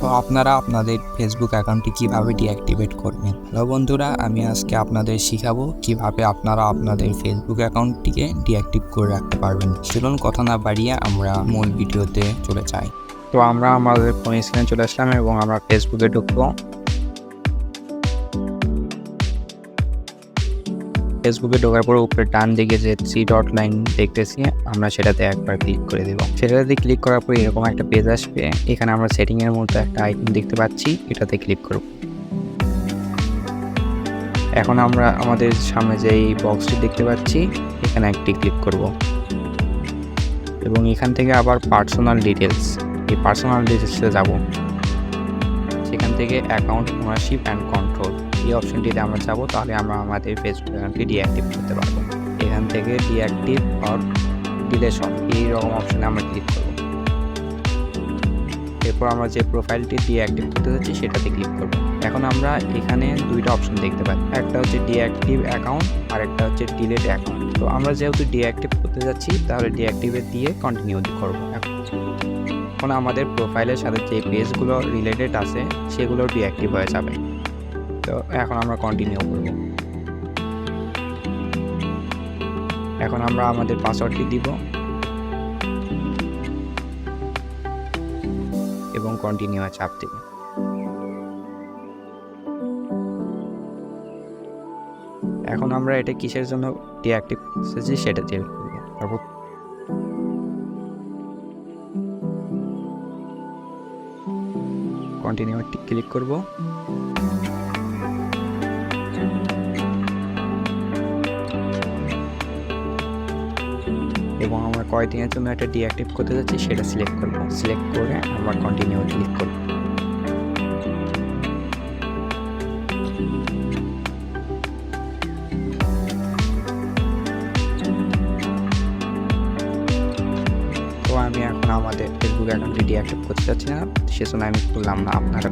তো আপনারা আপনাদের ফেসবুক অ্যাকাউন্টটি কিভাবে ডিঅ্যাক্টিভেট করবেন। হ্যালো বন্ধুরা, আমি আজকে আপনাদের শিখাবো কিভাবে আপনারা আপনাদের ফেসবুক অ্যাকাউন্টটিকে ডিঅ্যাক্টিভ করে রাখতে পারবেন। চলুন কথা না বাড়িয়ে আমরা মূল ভিডিওতে চলে যাই। তো আমরা আমাদের ফোন স্ক্রিনে চলে আসলাম এবং আমরা ফেসবুকে ঢুকবো। ফেসবুকে ঢোকার পর উপরে ডান দিকে যে 3 ডট লাইন দেখতেছি আমরা সেটাতে একবার ক্লিক করে দেব। সেটাতে ক্লিক করার পর এরকম একটা পেজ আসবে। এখানে আমরা সেটিং এর মতো একটা আইকন দেখতে পাচ্ছি, এটাতে ক্লিক করব। এখন আমরা আমাদের সামনে যে এই বক্সটি দেখতে পাচ্ছি এখানে একটি ক্লিক করব এবং এখান থেকে আবার পার্সোনাল ডিটেলস, এই পার্সোনাল ডিটেলসে যাব। সেখান থেকে অ্যাকাউন্ট ওনারশিপ অ্যান্ড কন্ট্রোল এই অপশনটিতে আমরা যাব, তাহলে আমরা আমাদের ফেসবুক অ্যাকাউন্টটি ডিঅ্যাক্টিভ করতে পারবো। এখান থেকে ডিঅ্যাক্টিভ অর ডিলেশন এই রকম অপশনে আমরা ক্লিক করব। এরপর আমরা যে প্রোফাইলটি ডিঅ্যাক্টিভ করতে যাচ্ছি সেটাতে ক্লিক করব। এখন আমরা এখানে দুইটা অপশন দেখতে পাচ্ছি, একটা হচ্ছে ডিঅ্যাক্টিভ অ্যাকাউন্ট আর একটা হচ্ছে ডিলেট অ্যাকাউন্ট। তো আমরা যেহেতু ডিঅ্যাক্টিভ করতে যাচ্ছি তাহলে ডিঅ্যাক্টিভেট দিয়ে কন্টিনিউ করব। এখন আমাদের প্রোফাইলের সাথে যে পেজগুলো রিলেটেড আছে সেগুলো ডিঅ্যাক্টিভ হয়ে যাবে। তো এখন আমরা কন্টিনিউ করব। এখন আমরা আমাদের পাসওয়ার্ডটি দিব এবং কন্টিনিউ চাপ দিব। এখন আমরা এটা কিসের জন্য ডিঅ্যাক্টিভ করতেছি সেটা চেক করব। তারপর কন্টিনিউ ক্লিক করব। এবং আমরা কয়দিনের জন্য এটা ডিঅ্যাক্টিভ করতে যাচ্ছি সেটা সিলেক্ট করব। সিলেক্ট করে আমরা কন্টিনিউ ক্লিক করব। তো আমি এখন আমাদের ফেসবুক অ্যাকাউন্টটি ডিঅ্যাক্টিভ করতে চাচ্ছি না, সেজন্য আমি করলাম না। আপনারা